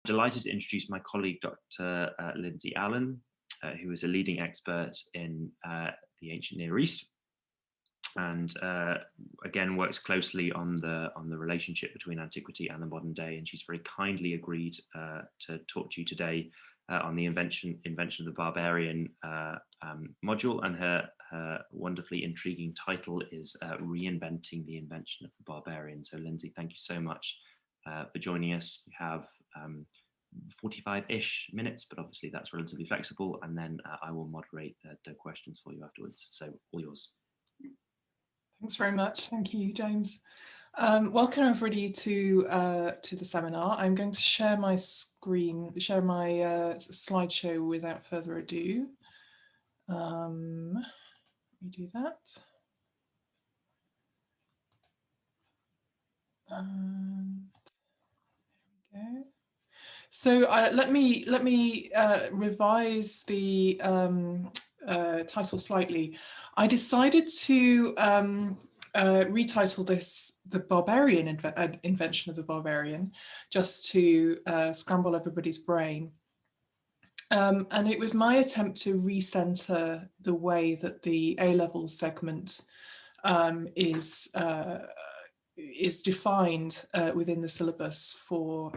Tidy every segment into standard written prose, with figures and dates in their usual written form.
delighted to introduce my colleague, Dr. Lindsay Allen, who is a leading expert in the ancient Near East, and again works closely on the relationship between antiquity and the modern day. And she's very kindly agreed to talk to you today on the invention of the Barbarian module, and her wonderfully intriguing title is Reinventing the Invention of the Barbarian. So Lindsay, thank you so much for joining us. You have 45-ish minutes, but obviously that's relatively flexible, and then I will moderate the questions for you afterwards. So all yours. Thanks very much. Thank you, James. Welcome everybody to the seminar. I'm going to share my screen, share my slideshow without further ado. Let me do that. And there we go. So let me revise the title slightly. I decided to retitle this "The Barbarian Invention of the Barbarian," just to scramble everybody's brain. And it was my attempt to recenter the way that the A-level segment is defined within the syllabus for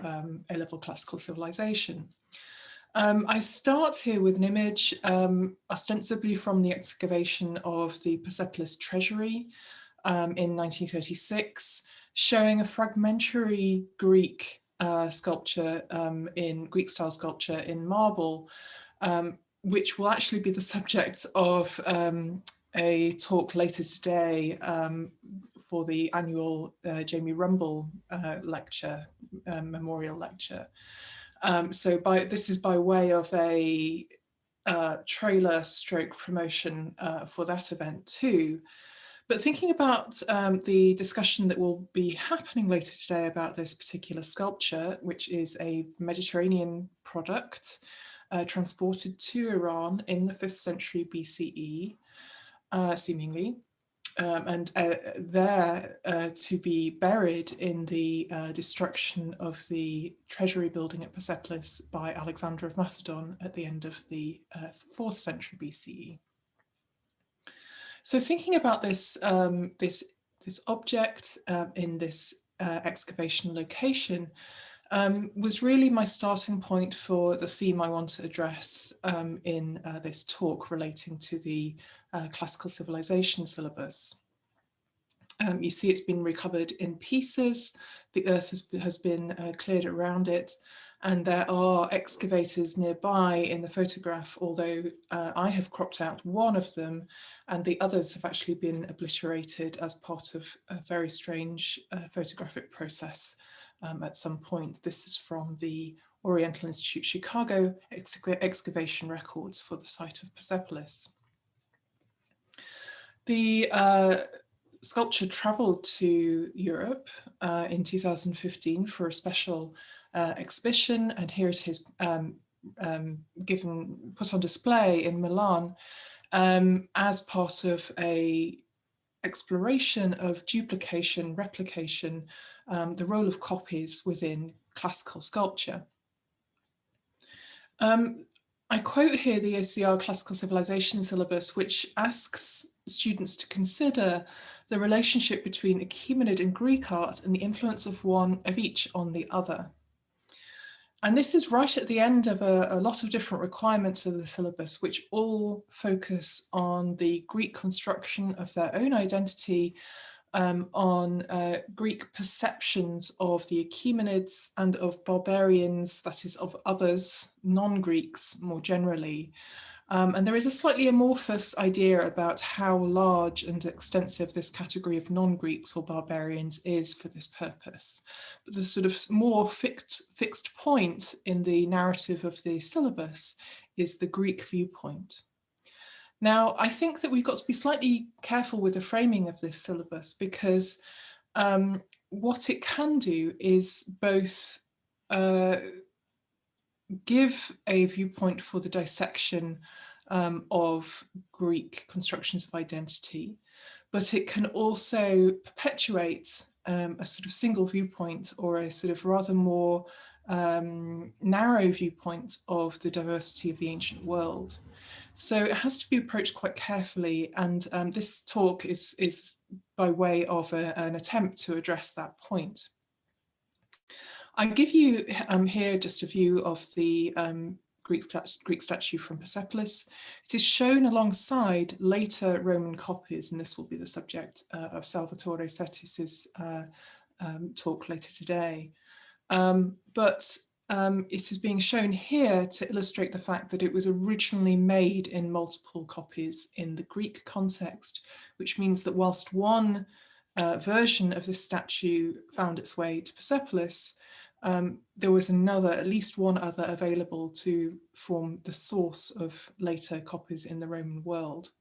A-level classical civilization. I start here with an image ostensibly from the excavation of the Persepolis Treasury in 1936, showing a fragmentary Greek sculpture Greek style sculpture in marble, which will actually be the subject of a talk later today for the annual Jamie Rumble lecture, memorial lecture. This is by way of a trailer stroke promotion for that event too. But thinking about the discussion that will be happening later today about this particular sculpture, which is a Mediterranean product transported to Iran in the 5th century BCE, seemingly, and there to be buried in the destruction of the treasury building at Persepolis by Alexander of Macedon at the end of the 4th century BCE. So thinking about this this object in this excavation location was really my starting point for the theme I want to address in this talk relating to the classical civilization syllabus. You see it's been recovered in pieces, the earth has been cleared around it, and there are excavators nearby in the photograph, although I have cropped out one of them and the others have actually been obliterated as part of a very strange photographic process at some point. This is from the Oriental Institute Chicago excavation records for the site of Persepolis. The sculpture traveled to Europe in 2015 for a special exhibition, and here it is put on display in Milan as part of a exploration of duplication, replication, the role of copies within classical sculpture. I quote here the OCR Classical Civilization syllabus, which asks students to consider the relationship between Achaemenid and Greek art and the influence of each on the other. And this is right at the end of a lot of different requirements of the syllabus, which all focus on the Greek construction of their own identity, on Greek perceptions of the Achaemenids and of barbarians, that is of others, non-Greeks more generally. And there is a slightly amorphous idea about how large and extensive this category of non-Greeks or barbarians is for this purpose. But the sort of more fixed point in the narrative of the syllabus is the Greek viewpoint. Now, I think that we've got to be slightly careful with the framing of this syllabus, because what it can do is both give a viewpoint for the dissection of Greek constructions of identity, but it can also perpetuate a sort of single viewpoint, or a sort of rather more narrow viewpoint of the diversity of the ancient world. So it has to be approached quite carefully, and this talk is by way of an attempt to address that point. I give you here just a view of the Greek statue from Persepolis. It is shown alongside later Roman copies, and this will be the subject of Salvatore Settis's talk later today. But it is being shown here to illustrate the fact that it was originally made in multiple copies in the Greek context, which means that whilst one version of this statue found its way to Persepolis, there was another, at least one other, available to form the source of later copies in the Roman world.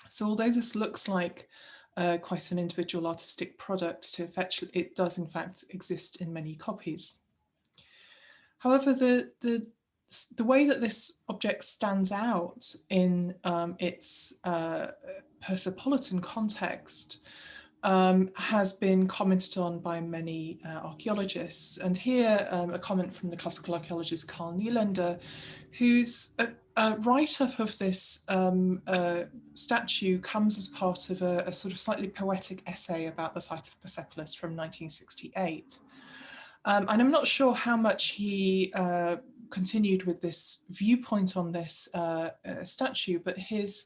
So although this looks like quite an individual artistic product, it does in fact exist in many copies. However, the way that this object stands out in its Persepolitan context has been commented on by many archaeologists. And here a comment from the classical archaeologist Carl Nylander, whose write-up of this statue comes as part of a sort of slightly poetic essay about the site of Persepolis from 1968. And I'm not sure how much he continued with this viewpoint on this statue, but his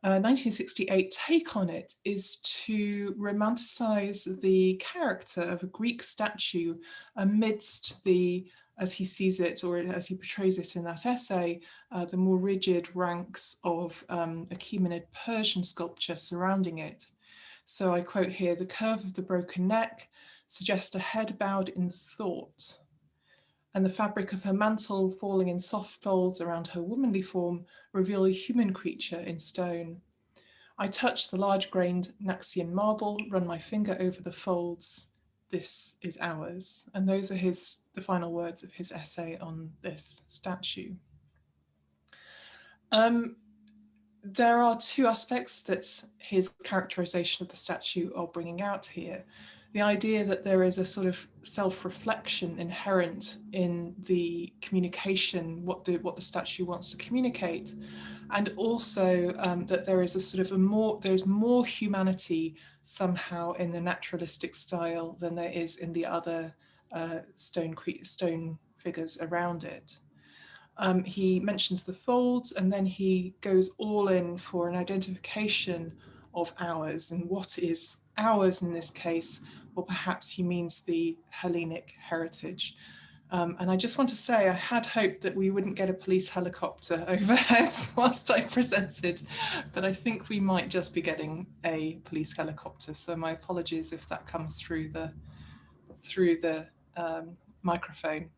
1968 take on it is to romanticize the character of a Greek statue amidst the, as he sees it, or as he portrays it in that essay, the more rigid ranks of Achaemenid Persian sculpture surrounding it. So I quote here, "The curve of the broken neck suggests a head bowed in thought, and the fabric of her mantle falling in soft folds around her womanly form reveal a human creature in stone. I touch the large-grained Naxian marble, run my finger over the folds. This is ours." And those are the final words of his essay on this statue. There are two aspects that his characterization of the statue are bringing out here. The idea that there is a sort of self-reflection inherent in the communication, what the statue wants to communicate, and also that there is a sort of there's more humanity somehow in the naturalistic style than there is in the other stone figures around it. He mentions the folds, and then he goes all in for an identification of ours, and what is ours in this case, or perhaps he means the Hellenic heritage. And I just want to say, I had hoped that we wouldn't get a police helicopter overhead whilst I presented, but I think we might just be getting a police helicopter. So my apologies if that comes through the microphone.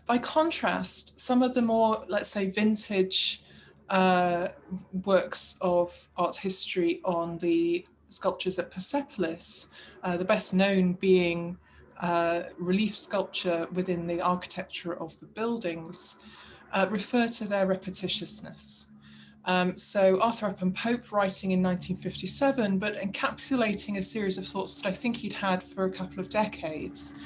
By contrast, some of the more, let's say, vintage works of art history on the sculptures at Persepolis, the best known being relief sculpture within the architecture of the buildings, refer to their repetitiousness. So Arthur Upham Pope, writing in 1957, but encapsulating a series of thoughts that I think he'd had for a couple of decades,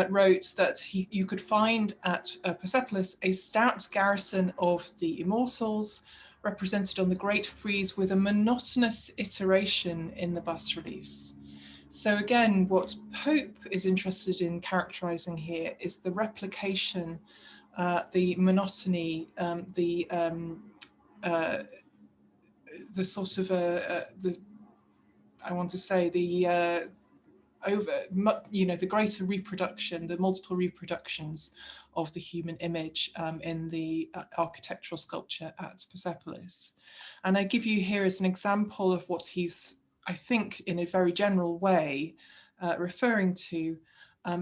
wrote that you could find at Persepolis a stout garrison of the immortals represented on the great frieze with a monotonous iteration in the bas-reliefs. So again, what Pope is interested in characterizing here is the replication, the monotony, the sort of I want to say the the greater reproduction, the multiple reproductions of the human image in the architectural sculpture at Persepolis. And I give you here as an example of what he's, I think, in a very general way, referring to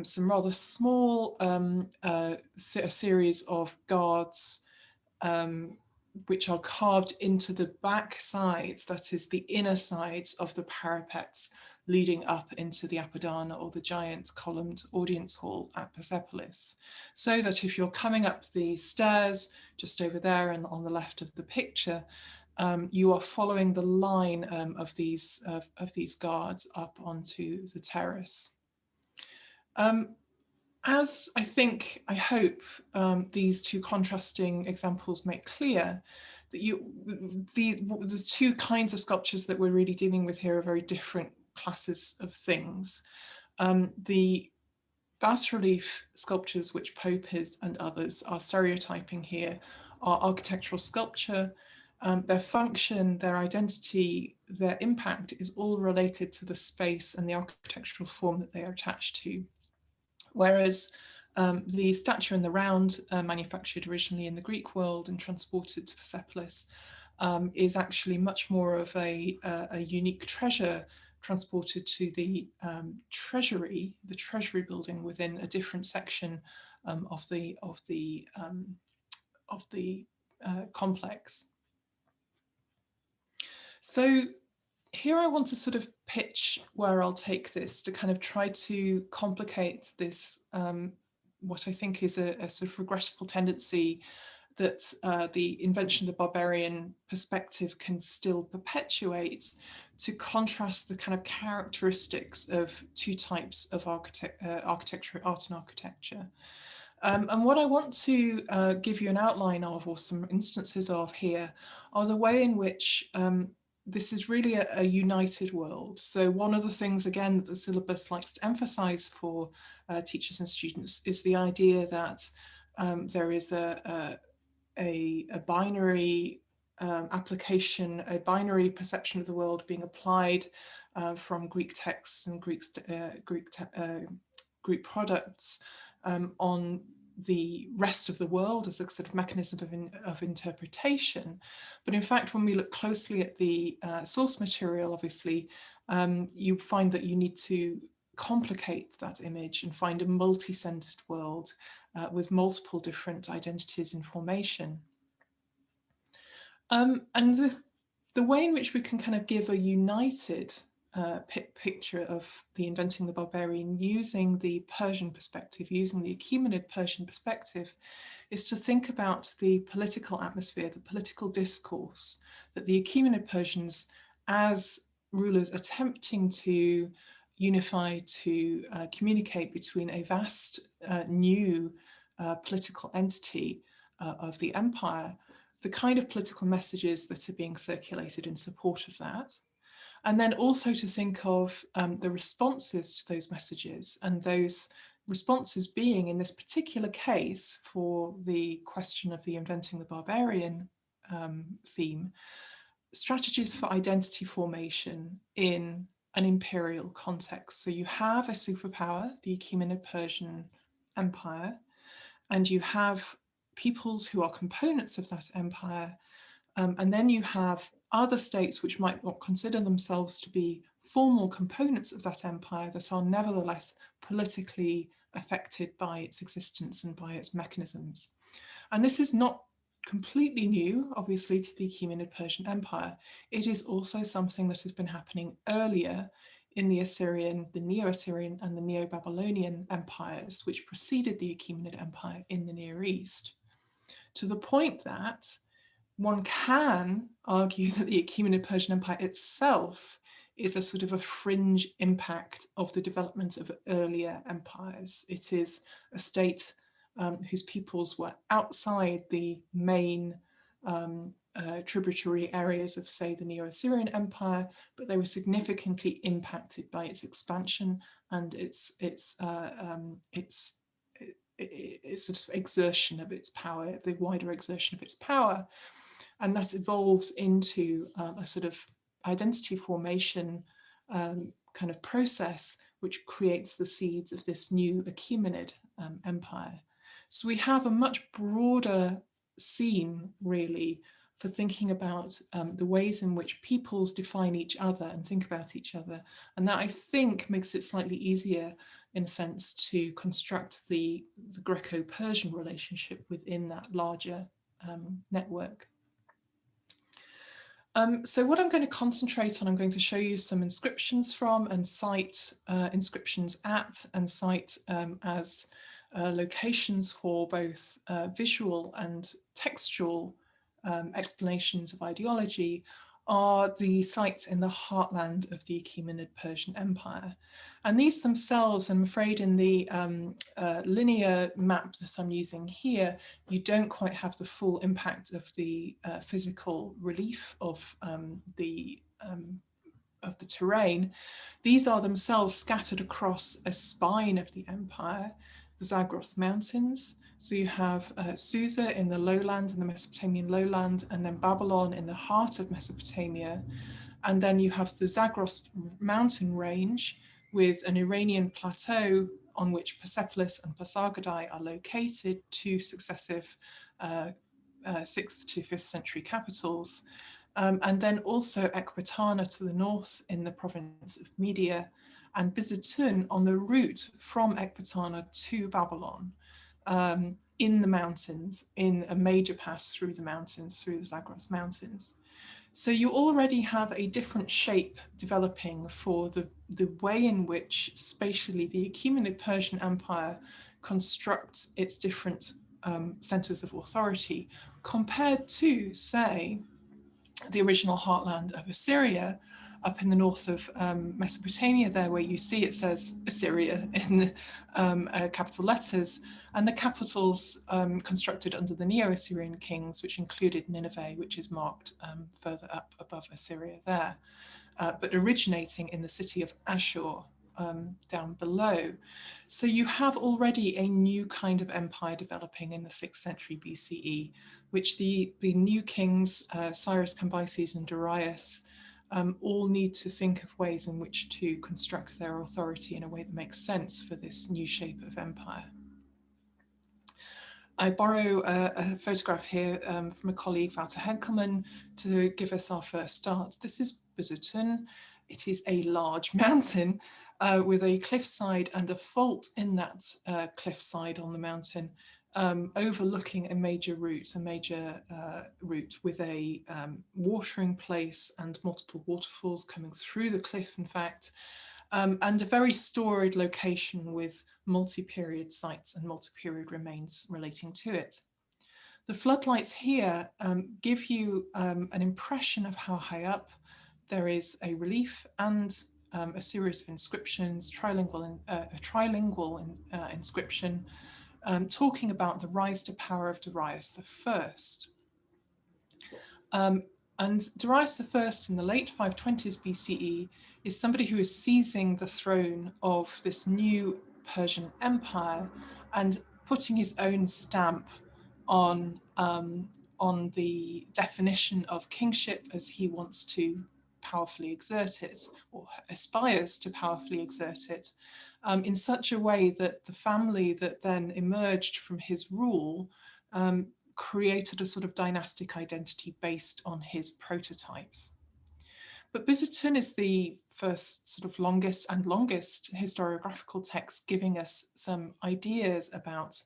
some rather small series of guards which are carved into the back sides, that is the inner sides of the parapets leading up into the Apadana, or the giant columned audience hall at Persepolis. So that if you're coming up the stairs just over there and on the left of the picture, you are following the line of these guards up onto the terrace. as I hope these two contrasting examples make clear, that the two kinds of sculptures that we're really dealing with here are very different classes of things. The bas-relief sculptures, which Pope is and others are stereotyping here, are architectural sculpture. Their function, their identity, their impact is all related to the space and the architectural form that they are attached to. Whereas the statue in the round, manufactured originally in the Greek world and transported to Persepolis, is actually much more of a unique treasure transported to the Treasury building within a different section of the complex. So here I want to sort of pitch where I'll take this to kind of try to complicate this, what I think is a sort of regrettable tendency that the invention of the barbarian perspective can still perpetuate, to contrast the kind of characteristics of two types of architecture, art and architecture. And what I want to give you an outline of, or some instances of here, are the way in which this is really a united world. So one of the things, again, that the syllabus likes to emphasize for teachers and students is the idea that there is a binary application, a binary perception of the world being applied from Greek texts and Greek products on the rest of the world as a sort of mechanism of interpretation. But in fact, when we look closely at the source material, obviously, you find that you need to complicate that image and find a multi-centered world with multiple different identities in formation. And the way in which we can kind of give a united picture of the inventing the barbarian using the Persian perspective, using the Achaemenid Persian perspective, is to think about the political atmosphere, the political discourse that the Achaemenid Persians, as rulers attempting to unify, to communicate between a vast new political entity of the empire, the kind of political messages that are being circulated in support of that. And then also to think of the responses to those messages, and those responses being, in this particular case, for the question of the inventing the barbarian theme, strategies for identity formation in an imperial context. So you have a superpower, the Achaemenid Persian Empire, and you have peoples who are components of that empire, and then you have other states which might not consider themselves to be formal components of that empire that are nevertheless politically affected by its existence and by its mechanisms. And this is not completely new, obviously, to the Achaemenid Persian Empire. It is also something that has been happening earlier in the Assyrian, the Neo-Assyrian and the Neo-Babylonian empires, which preceded the Achaemenid Empire in the Near East, to the point that one can argue that the Achaemenid Persian Empire itself is a sort of a fringe impact of the development of earlier empires. It is a state whose peoples were outside the main tributary areas of, say, the Neo-Assyrian Empire, but they were significantly impacted by its expansion and its sort of exertion of its power, the wider exertion of its power. And that evolves into a sort of identity formation kind of process, which creates the seeds of this new Achaemenid empire. So we have a much broader scene, really, for thinking about the ways in which peoples define each other and think about each other. And that, I think, makes it slightly easier, in a sense, to construct the Greco-Persian relationship within that larger network. So what I'm going to concentrate on, I'm going to show you some inscriptions from and cite inscriptions at and cite as locations for both visual and textual explanations of ideology are the sites in the heartland of the Achaemenid Persian Empire. And these themselves, I'm afraid in the linear map that I'm using here, you don't quite have the full impact of the physical relief of the terrain. These are themselves scattered across a spine of the empire, the Zagros Mountains. So you have Susa in the lowland, in the Mesopotamian lowland, and then Babylon in the heart of Mesopotamia. And then you have the Zagros mountain range with an Iranian plateau on which Persepolis and Pasargadae are located, two successive 6th to 5th century capitals. And then also Ekbatana to the north in the province of Media, and Behistun on the route from Ekbatana to Babylon in the mountains, in a major pass through the mountains, through the Zagros Mountains. So you already have a different shape developing for the way in which spatially the Achaemenid Persian Empire constructs its different centers of authority compared to, say, the original heartland of Assyria up in the north of Mesopotamia there, where you see it says Assyria in capital letters, and the capitals constructed under the Neo-Assyrian kings, which included Nineveh, which is marked further up above Assyria there, but originating in the city of Ashur down below. So you have already a new kind of empire developing in the 6th century BCE, which the new kings, Cyrus, Cambyses, and Darius, all need to think of ways in which to construct their authority in a way that makes sense for this new shape of empire. I borrow a photograph here from a colleague, Wouter Henkelman, to give us our first start. This is Behistun. It is a large mountain with a cliffside and a fault in that cliffside on the mountain, overlooking a major route with a watering place and multiple waterfalls coming through the cliff, in fact, and a very storied location with multi-period sites and multi-period remains relating to it. The floodlights here give you an impression of how high up there is a relief and a series of inscriptions, a trilingual inscription, talking about the rise to power of Darius I. And Darius I in the late 520s BCE is somebody who is seizing the throne of this new Persian Empire and putting his own stamp on the definition of kingship as he wants to powerfully exert it, or aspires to powerfully exert it, in such a way that the family that then emerged from his rule created a sort of dynastic identity based on his prototypes. But Behistun is the first sort of longest historiographical text giving us some ideas about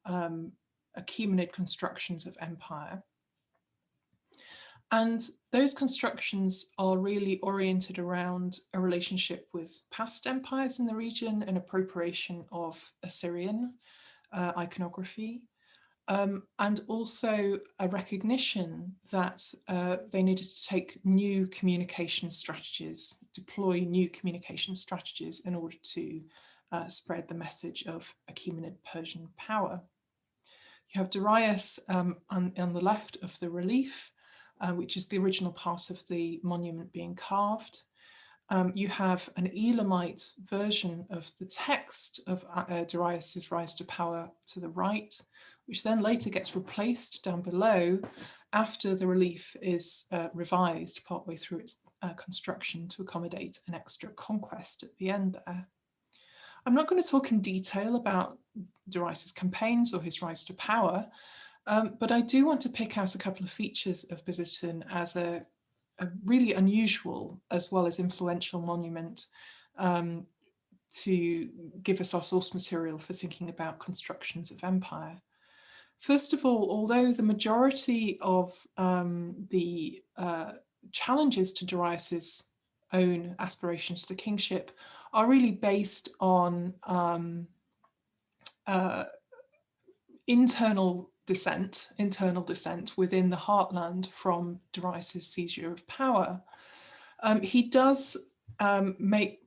Achaemenid constructions of empire. And those constructions are really oriented around a relationship with past empires in the region, an appropriation of Assyrian iconography, and also a recognition that they needed to take new communication strategies, deploy new communication strategies in order to spread the message of Achaemenid Persian power. You have Darius on the left of the relief, which is the original part of the monument being carved. You have an Elamite version of the text of Darius's rise to power to the right, which then later gets replaced down below after the relief is revised partway through its construction to accommodate an extra conquest at the end there. I'm not going to talk in detail about Darius's campaigns or his rise to power, but I do want to pick out a couple of features of Behistun as a really unusual as well as influential monument to give us our source material for thinking about constructions of empire. First of all, although the majority of the challenges to Darius's own aspirations to kingship are really based on internal dissent, internal dissent within the heartland from Darius's seizure of power, he does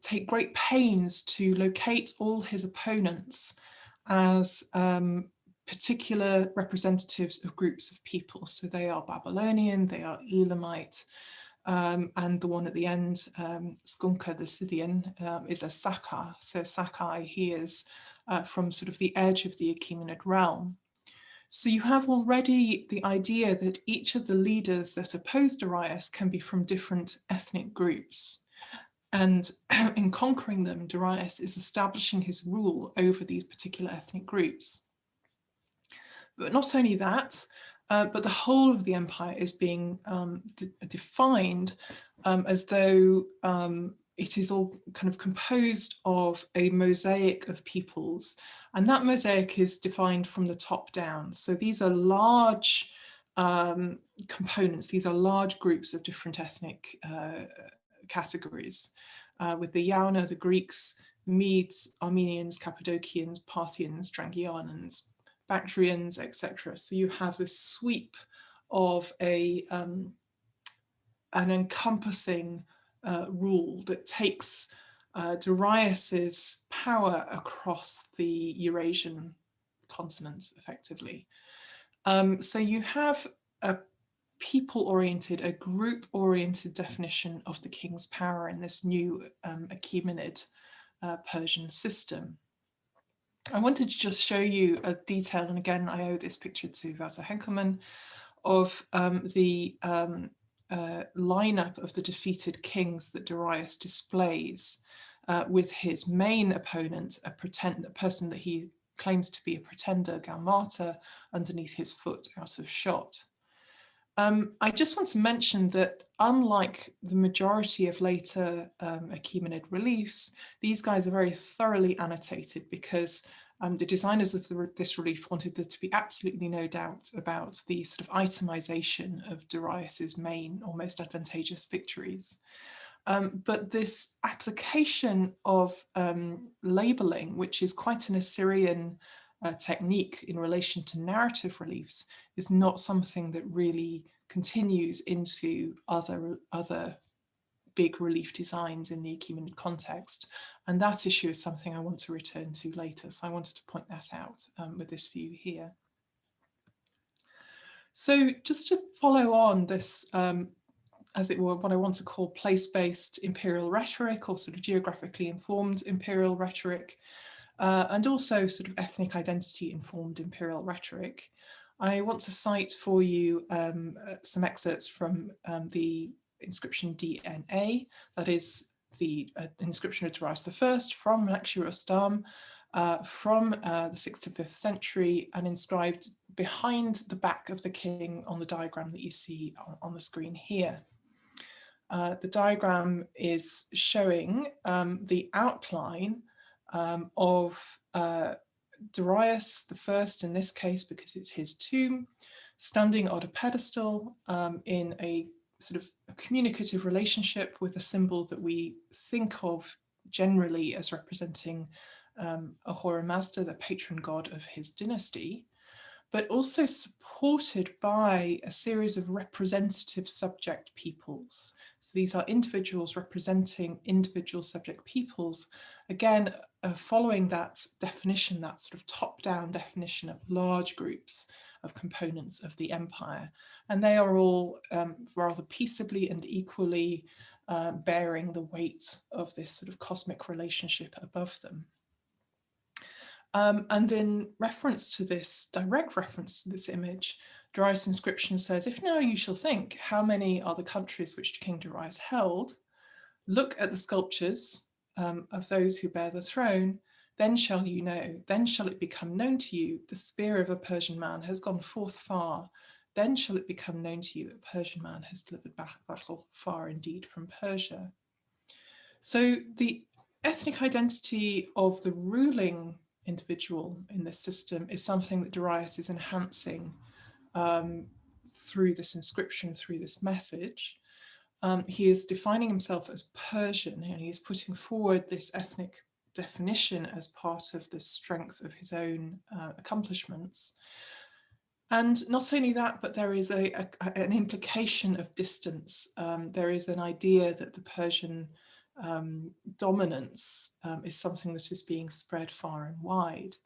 take great pains to locate all his opponents as particular representatives of groups of people. So they are Babylonian, they are Elamite, and the one at the end, Skunka the Scythian, is a Sakai. So Sakai, he is from sort of the edge of the Achaemenid realm. So you have already the idea that each of the leaders that oppose Darius can be from different ethnic groups. And in conquering them, Darius is establishing his rule over these particular ethnic groups. But not only that, but the whole of the empire is being defined as though it is all kind of composed of a mosaic of peoples. And that mosaic is defined from the top down. So these are large components. These are large groups of different ethnic categories, with the Yauna, the Greeks, Medes, Armenians, Cappadocians, Parthians, Strangianans, Bactrians, etc. So you have this sweep of an encompassing rule that takes Darius's power across the Eurasian continent, effectively. So you have a people-oriented, a group-oriented definition of the king's power in this new Achaemenid Persian system. I wanted to just show you a detail, and again, I owe this picture to Wouter Henkelmann, of the lineup of the defeated kings that Darius displays with his main opponent, a person that he claims to be a pretender, Gaumata, underneath his foot out of shot. I just want to mention that unlike the majority of later Achaemenid reliefs, these guys are very thoroughly annotated because the designers of this relief wanted there to be absolutely no doubt about the sort of itemization of Darius's main or most advantageous victories. But this application of labeling, which is quite an Assyrian technique in relation to narrative reliefs, is not something that really continues into other big relief designs in the Achaemenid context. And that issue is something I want to return to later. So I wanted to point that out with this view here. So just to follow on this, as it were, what I want to call place-based imperial rhetoric, or sort of geographically informed imperial rhetoric, and also sort of ethnic identity informed imperial rhetoric, I want to cite for you some excerpts from the inscription DNA, that is the inscription of Darius I from Nekhshu-Rustam from the 6th to 5th century, and inscribed behind the back of the king on the diagram that you see on the screen here. The diagram is showing the outline of Darius I in this case, because it's his tomb, standing on a pedestal in a sort of a communicative relationship with a symbol that we think of generally as representing Ahura Mazda, the patron god of his dynasty, but also supported by a series of representative subject peoples. So these are individuals representing individual subject peoples, again, following that definition, that sort of top-down definition of large groups of components of the empire. And they are all rather peaceably and equally bearing the weight of this sort of cosmic relationship above them. And in reference to this, direct reference to this image, Darius' inscription says, "If now you shall think, how many are the countries which King Darius held? Look at the sculptures of those who bear the throne, then shall you know, then shall it become known to you, the spear of a Persian man has gone forth far, then shall it become known to you, a Persian man has delivered battle far indeed from Persia." So the ethnic identity of the ruling individual in this system is something that Darius is enhancing through this inscription, through this message. He is defining himself as Persian, and he is putting forward this ethnic definition as part of the strength of his own accomplishments. And not only that, but there is an implication of distance. There is an idea that the Persian dominance is something that is being spread far and wide.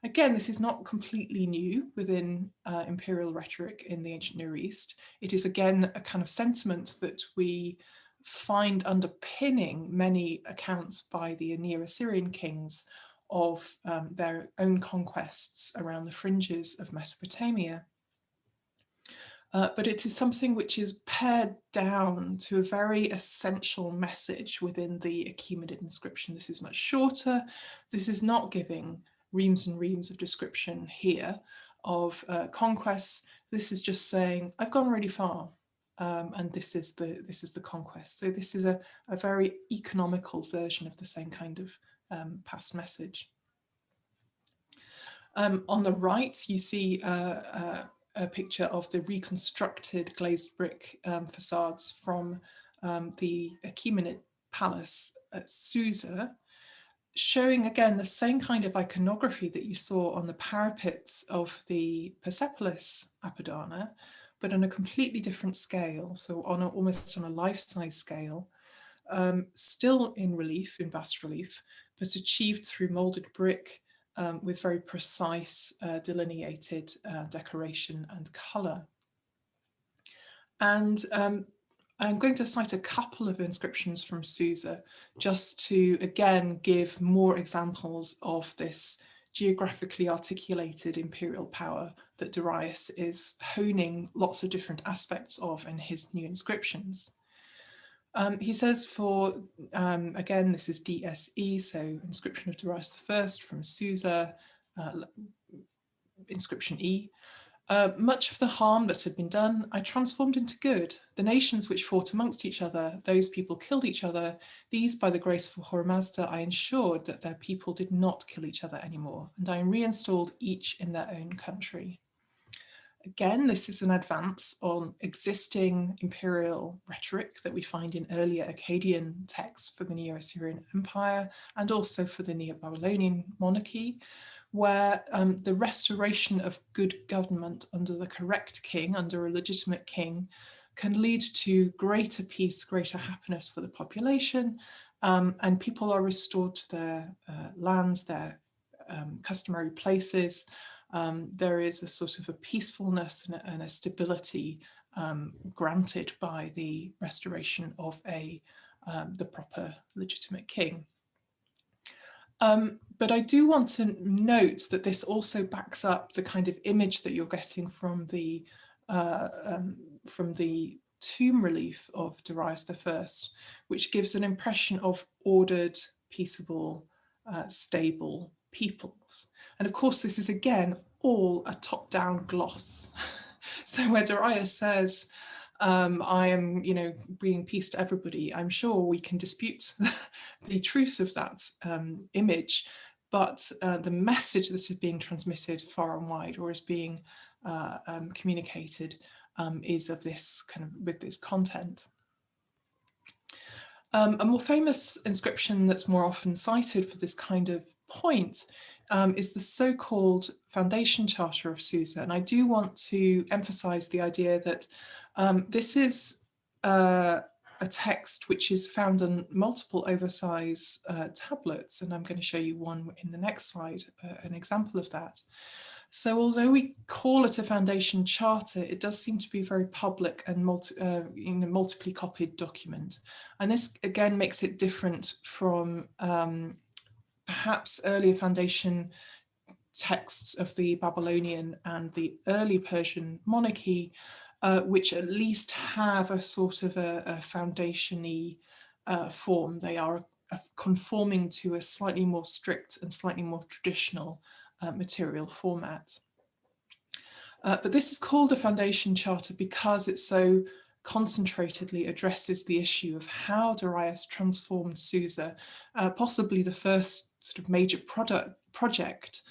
Again, this is not completely new within imperial rhetoric in the ancient Near East. It is again a kind of sentiment that we find underpinning many accounts by the Neo-Assyrian kings of their own conquests around the fringes of Mesopotamia. But it is something which is pared down to a very essential message within the Achaemenid inscription. This is much shorter. This is not giving reams and reams of description here of conquests. This is just saying, I've gone really far, and this is the conquest. So this is a very economical version of the same kind of past message. On the right, you see a picture of the reconstructed glazed brick facades from the Achaemenid palace at Susa, showing again the same kind of iconography that you saw on the parapets of the Persepolis Apadana, but on a completely different scale, so on almost on a life-size scale, still in relief, in bas relief, but achieved through molded brick with very precise delineated decoration and colour. And I'm going to cite a couple of inscriptions from Susa just to, again, give more examples of this geographically articulated imperial power that Darius is honing lots of different aspects of in his new inscriptions. He says for, again, this is DSE, so inscription of Darius I from Susa, inscription E. Much of the harm that had been done, I transformed into good. The nations which fought amongst each other, those people killed each other. These, by the grace of Hormazda, I ensured that their people did not kill each other anymore, and I reinstalled each in their own country. Again, this is an advance on existing imperial rhetoric that we find in earlier Akkadian texts for the Neo-Assyrian Empire and also for the Neo-Babylonian monarchy, where the restoration of good government under the correct king, under a legitimate king, can lead to greater peace, greater happiness for the population, and people are restored to their lands, their customary places. There is a sort of a peacefulness and a stability granted by the restoration of the proper legitimate king. But I do want to note that this also backs up the kind of image that you're getting from the tomb relief of Darius I, which gives an impression of ordered, peaceable, stable peoples. And of course, this is again all a top-down gloss. So where Darius says, I am, bringing peace to everybody, I'm sure we can dispute the truth of that image, but the message that is being transmitted far and wide or is being communicated is of this kind of with this content. A more famous inscription that's more often cited for this kind of point is the so-called Foundation Charter of Susa. And I do want to emphasize the idea that this is a text which is found on multiple oversize tablets, and I'm going to show you one in the next slide, an example of that. So although we call it a foundation charter, it does seem to be a very public and multiply copied document. And this again makes it different from perhaps earlier foundation texts of the Babylonian and the early Persian monarchy, which at least have a sort of a foundation-y form. They are conforming to a slightly more strict and slightly more traditional material format. But this is called a foundation charter because it so concentratedly addresses the issue of how Darius transformed Susa, possibly the first sort of major project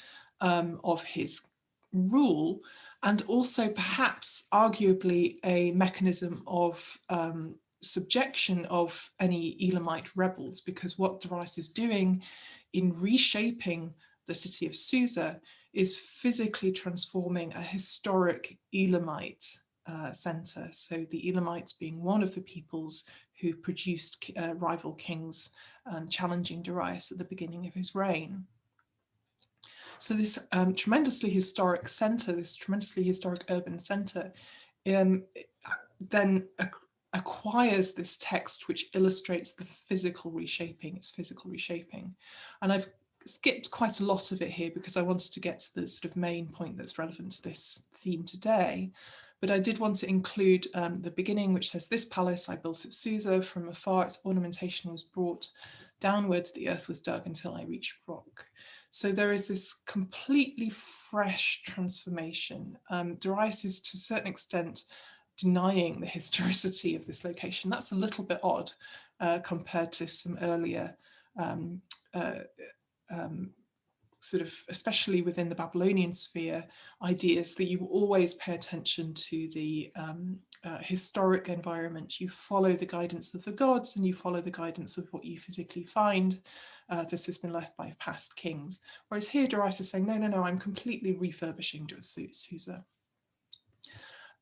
of his rule, and also perhaps arguably a mechanism of subjection of any Elamite rebels, because what Darius is doing in reshaping the city of Susa is physically transforming a historic Elamite center. So the Elamites being one of the peoples who produced rival kings challenging Darius at the beginning of his reign. So this tremendously historic center, this tremendously historic urban center, then acquires this text which illustrates the physical reshaping, its physical reshaping. And I've skipped quite a lot of it here because I wanted to get to the sort of main point that's relevant to this theme today. But I did want to include the beginning, which says, "This palace I built at Susa. From afar, its ornamentation was brought downward. The earth was dug until I reached rock." So there is this completely fresh transformation. Darius is to a certain extent denying the historicity of this location. That's a little bit odd compared to some earlier sort of, especially within the Babylonian sphere, ideas that you always pay attention to the historic environment. You follow the guidance of the gods and you follow the guidance of what you physically find. This has been left by past kings. Whereas here Darius is saying, no, I'm completely refurbishing Susa.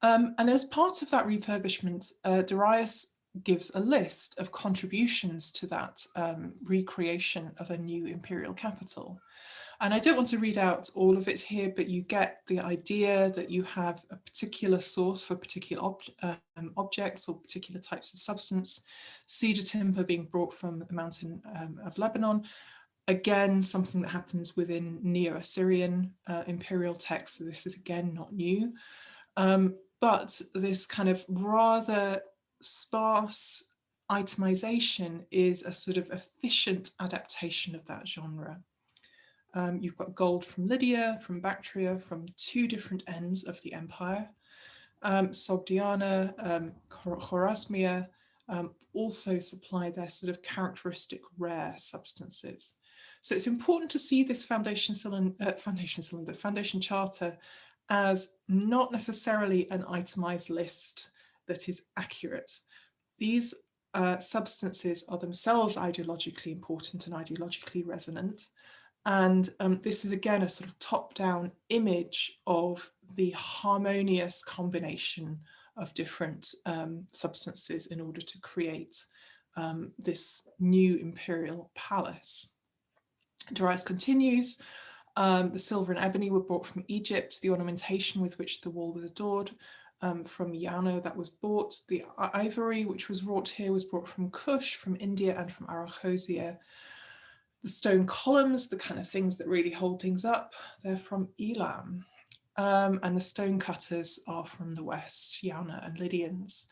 And as part of that refurbishment, Darius gives a list of contributions to that recreation of a new imperial capital. And I don't want to read out all of it here, but you get the idea that you have a particular source for particular objects or particular types of substance. Cedar timber being brought from the mountain of Lebanon. Again, something that happens within Neo-Assyrian imperial texts. So this is again not new. But this kind of rather sparse itemization is a sort of efficient adaptation of that genre. You've got gold from Lydia, from Bactria, from two different ends of the empire. Sogdiana, Chorasmia also supply their sort of characteristic rare substances. So it's important to see this foundation charter as not necessarily an itemized list that is accurate. These substances are themselves ideologically important and ideologically resonant. And this is again a sort of top-down image of the harmonious combination of different substances in order to create this new imperial palace. Darius continues, the silver and ebony were brought from Egypt, the ornamentation with which the wall was adored from Yana that was bought, the ivory which was wrought here was brought from Kush, from India and from Arachosia. The stone columns, the kind of things that really hold things up, they're from Elam. And the stone cutters are from the west, Yana and Lydians.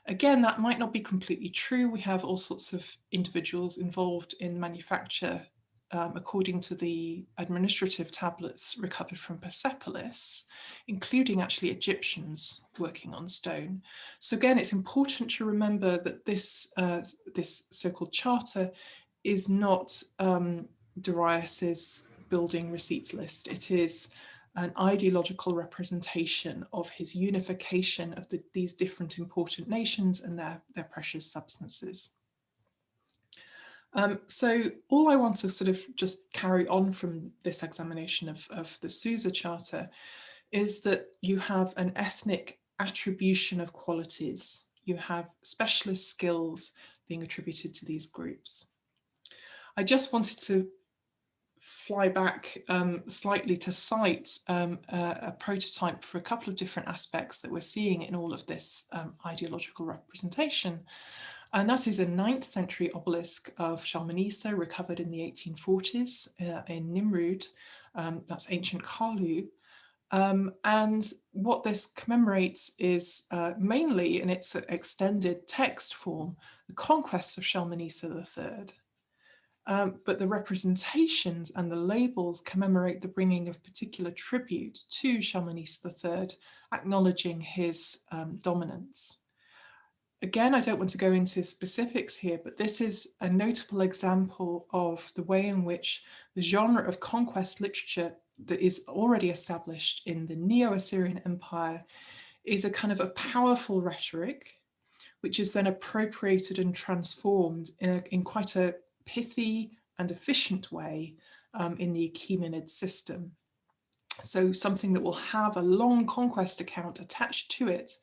Again, that might not be completely true. We have all sorts of individuals involved in manufacture according to the administrative tablets recovered from Persepolis, including actually Egyptians working on stone. So again, it's important to remember that this so-called charter is not Darius's building receipts list. It is an ideological representation of his unification of these different important nations and their precious substances. So all I want to sort of just carry on from this examination of the Susa Charter is that you have an ethnic attribution of qualities. You have specialist skills being attributed to these groups. I just wanted to fly back slightly to cite a prototype for a couple of different aspects that we're seeing in all of this ideological representation. And that is a 9th century obelisk of Shalmaneser recovered in the 1840s in Nimrud. That's ancient Kalu. And what this commemorates is mainly in its extended text form, the conquests of Shalmaneser III. But the representations and the labels commemorate the bringing of particular tribute to Shalmaneser III, acknowledging his dominance. Again, I don't want to go into specifics here, but this is a notable example of the way in which the genre of conquest literature that is already established in the Neo-Assyrian Empire is a kind of a powerful rhetoric, which is then appropriated and transformed in quite a pithy and efficient way in the Achaemenid system. So something that will have a long conquest account attached to it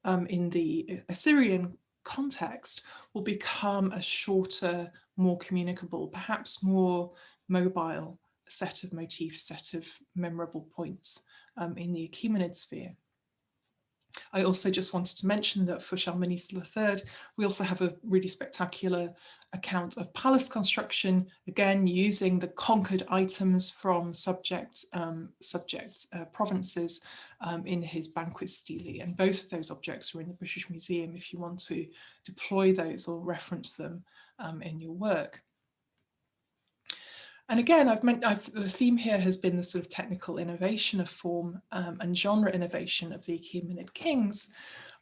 in the Assyrian context will become a shorter, more communicable, perhaps more mobile set of motifs, set of memorable points in the Achaemenid sphere. I also just wanted to mention that for Shalmaneser III, we also have a really spectacular account of palace construction, again using the conquered items from subject provinces in his banquet stele. And both of those objects are in the British Museum if you want to deploy those or reference them in your work. And again, the theme here has been the sort of technical innovation of form and genre innovation of the Achaemenid kings.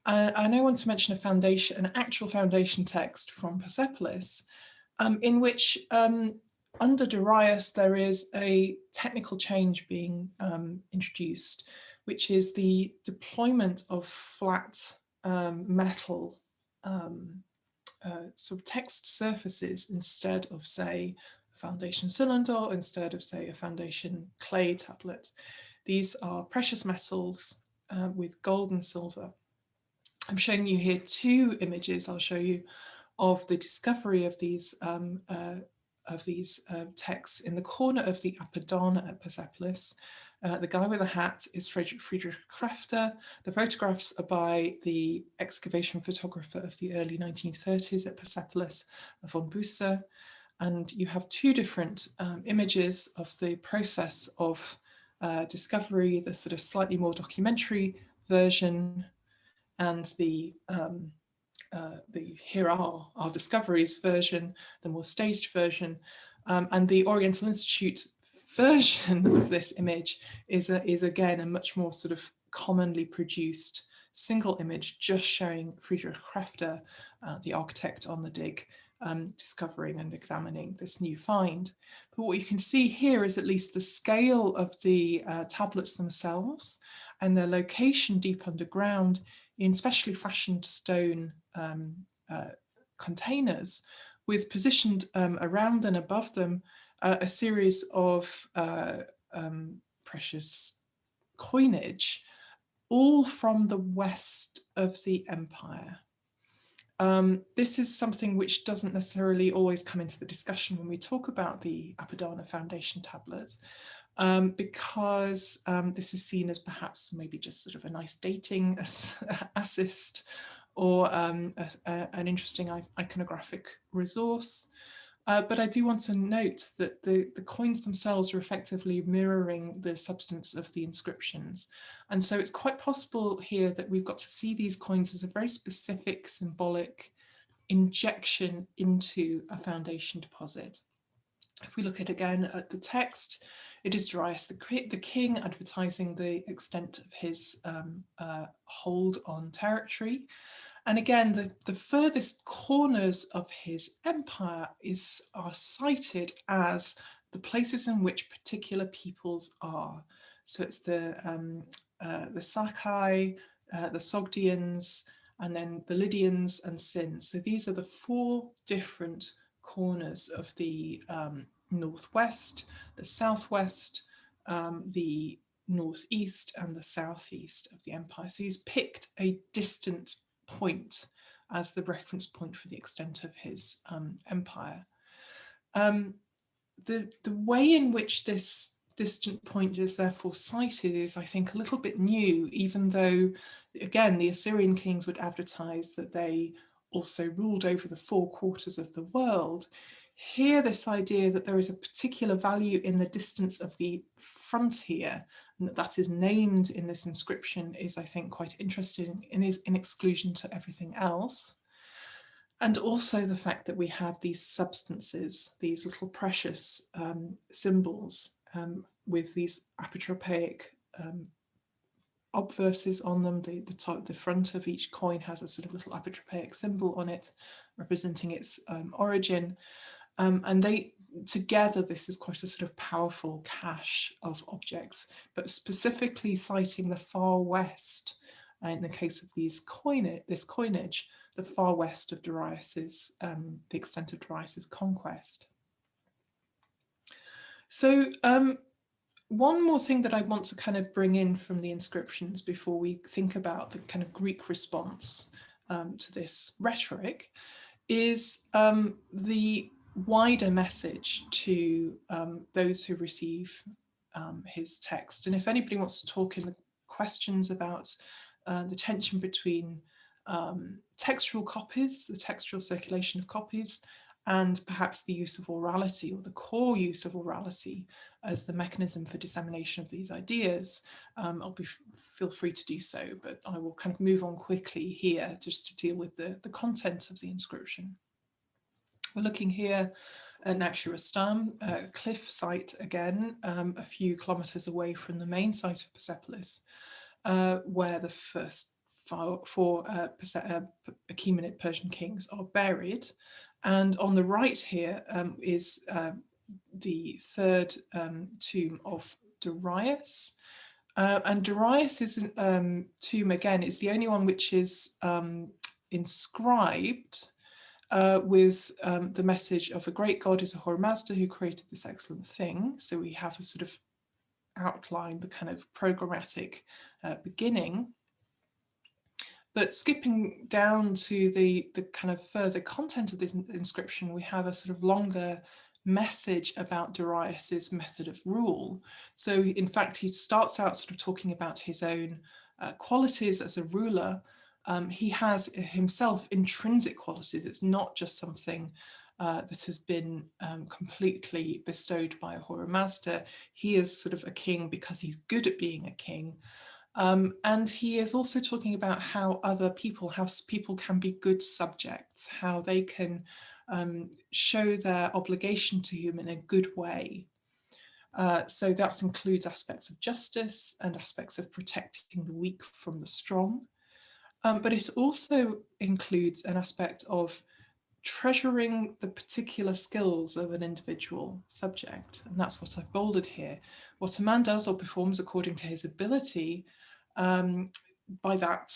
And I want to mention an actual foundation text from Persepolis, in which under Darius there is a technical change being introduced, which is the deployment of flat metal sort of text surfaces instead of, say, foundation cylinder, instead of, say, a foundation clay tablet. These are precious metals with gold and silver. I'm showing you here two images. I'll show you of the discovery of these texts in the corner of the Apadana at Persepolis. The guy with the hat is Friedrich Krafter. The photographs are by the excavation photographer of the early 1930s at Persepolis, von Busse. And you have two different images of the process of discovery, the sort of slightly more documentary version, and the here are our discoveries version, the more staged version, and the Oriental Institute version of this image is again a much more sort of commonly produced single image, just showing Friedrich Krafter, the architect on the dig, discovering and examining this new find. But what you can see here is at least the scale of the tablets themselves and their location deep underground in specially fashioned stone containers, with positioned around and above them a series of precious coinage, all from the west of the empire. This is something which doesn't necessarily always come into the discussion when we talk about the Apadana Foundation tablet, because this is seen as perhaps maybe just sort of a nice dating assist or an interesting iconographic resource. But I do want to note that the coins themselves are effectively mirroring the substance of the inscriptions. And so it's quite possible here that we've got to see these coins as a very specific symbolic injection into a foundation deposit. If we look again at the text, it is Darius the king advertising the extent of his hold on territory. And again, the furthest corners of his empire are cited as the places in which particular peoples are. So it's the Sakai, the Sogdians, and then the Lydians and Sin. So these are the four different corners of the northwest, the southwest, the northeast, and the southeast of the empire. So he's picked a distant point as the reference point for the extent of his empire. The way in which this distant point is therefore cited is, I think, a little bit new, even though, again, the Assyrian kings would advertise that they also ruled over the 4 quarters of the world. Here, this idea that there is a particular value in the distance of the frontier, and that is named in this inscription, is, I think, quite interesting in exclusion to everything else. And also the fact that we have these substances, these little precious symbols with these apotropaic obverses on them. The front of each coin has a sort of little apotropaic symbol on it, representing its origin. And they together, this is quite a sort of powerful cache of objects, but specifically citing the far west, in the case of this coinage, the far west of Darius's, the extent of Darius's conquest. So One more thing that I want to kind of bring in from the inscriptions before we think about the kind of Greek response to this rhetoric is the wider message to those who receive his text. And if anybody wants to talk in the questions about the tension between textual copies, the textual circulation of copies, and perhaps the use of orality, or the core use of orality as the mechanism for dissemination of these ideas, feel free to do so, but I will kind of move on quickly here just to deal with the content of the inscription. We're looking here at Naxxurastam, a cliff site again, a few kilometers away from the main site of Persepolis, where the first four Achaemenid Persian kings are buried. And on the right here is the third tomb of Darius. And Darius's tomb, again, is the only one which is inscribed with the message of a great God is Ahura Mazda who created this excellent thing. So we have a sort of outline, the kind of programmatic beginning. But skipping down to the kind of further content of this inscription, we have a sort of longer message about Darius's method of rule. So in fact, he starts out sort of talking about his own qualities as a ruler. He has himself intrinsic qualities. It's not just something that has been completely bestowed by Ahura Mazda. He is sort of a king because he's good at being a king. And he is also talking about how people can be good subjects, how they can show their obligation to him in a good way. So that includes aspects of justice and aspects of protecting the weak from the strong. But it also includes an aspect of treasuring the particular skills of an individual subject. And that's what I've bolded here. What a man does or performs according to his ability, by that,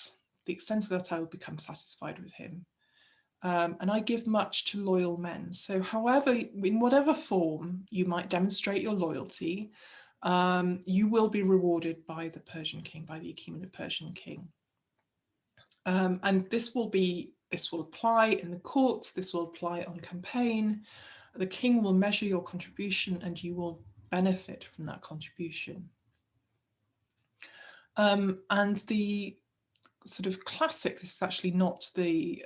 the extent of that, I will become satisfied with him. And I give much to loyal men. So however, in whatever form you might demonstrate your loyalty, you will be rewarded by the Persian king, by the Achaemenid Persian king. And this will apply in the court, this will apply on campaign. The king will measure your contribution and you will benefit from that contribution. And the sort of classic, this is actually not the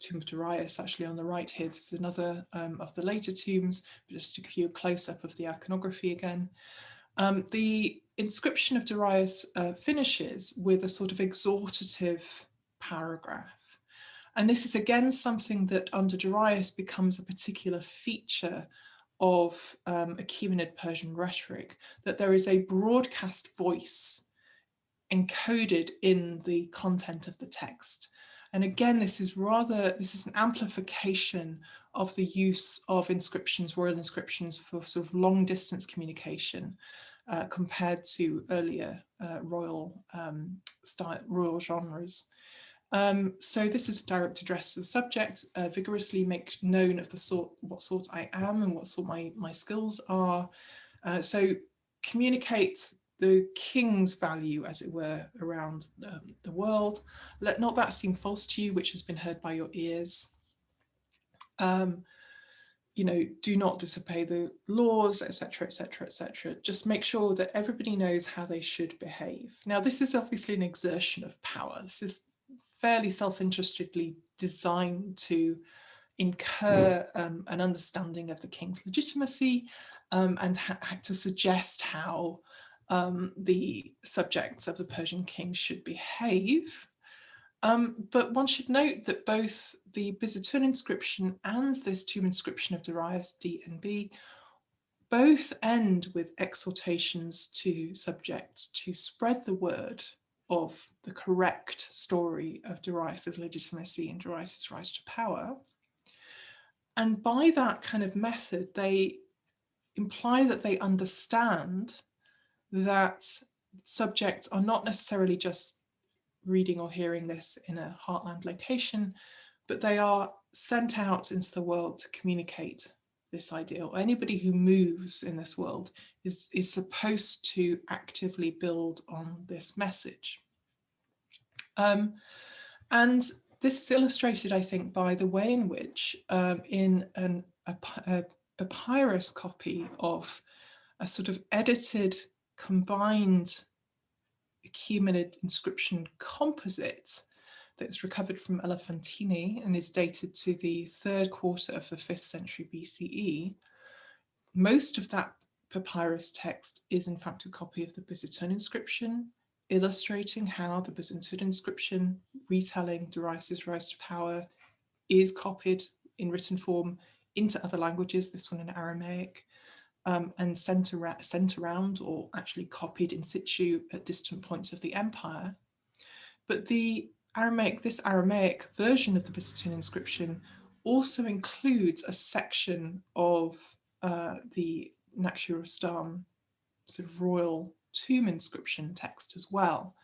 tomb of Darius, actually on the right here, this is another of the later tombs, but just to give you a close-up of the iconography again. The inscription of Darius finishes with a sort of exhortative paragraph. And this is again something that under Darius becomes a particular feature of Achaemenid Persian rhetoric, that there is a broadcast voice encoded in the content of the text. And again, this is an amplification of the use of inscriptions, royal inscriptions, for sort of long distance communication compared to earlier royal genres. So this is a direct address to the subject, vigorously make known of what sort I am and what sort my skills are. So communicate the king's value, as it were, around the world. Let not that seem false to you, which has been heard by your ears. Do not disobey the laws, etc., etc., etc. Just make sure that everybody knows how they should behave. Now, this is obviously an exertion of power. This is fairly self-interestedly designed to incur an understanding of the king's legitimacy and to suggest how the subjects of the Persian king should behave. But one should note that both the Behistun inscription and this tomb inscription of Darius, D and B, both end with exhortations to subjects to spread the word of the correct story of Darius's legitimacy and Darius's rise to power. And by that kind of method, they imply that they understand that subjects are not necessarily just reading or hearing this in a heartland location, but they are sent out into the world to communicate this ideal. Anybody who moves in this world is supposed to actively build on this message. And this is illustrated, I think, by the way in which in a papyrus copy of a sort of edited, combined Achaemenid inscription composite that's recovered from Elephantine and is dated to the 3rd quarter of the 5th century BCE. Most of that papyrus text is in fact a copy of the Behistun Inscription, illustrating how the Behistun Inscription retelling Darius's rise to power is copied in written form into other languages, this one in Aramaic, and sent around or actually copied in situ at distant points of the empire. But this Aramaic version of the Behistun inscription also includes a section of the Naqsh-e-Rustam sort of royal tomb inscription text as well.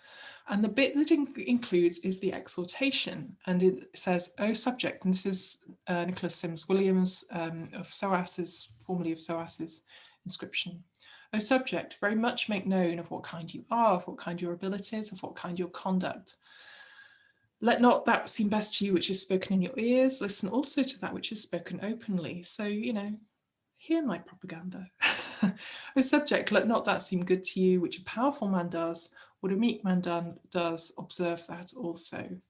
And the bit that includes is the exhortation, and it says, "O subject," and this is Nicholas Sims Williams of SOAS's, formerly of SOAS's inscription. "O subject, very much make known of what kind you are, of what kind your abilities, of what kind your conduct. Let not that seem best to you which is spoken in your ears, listen also to that which is spoken openly." So, you know, hear my propaganda. "O subject, let not that seem good to you which a powerful man does, what a meek man does, observe that also."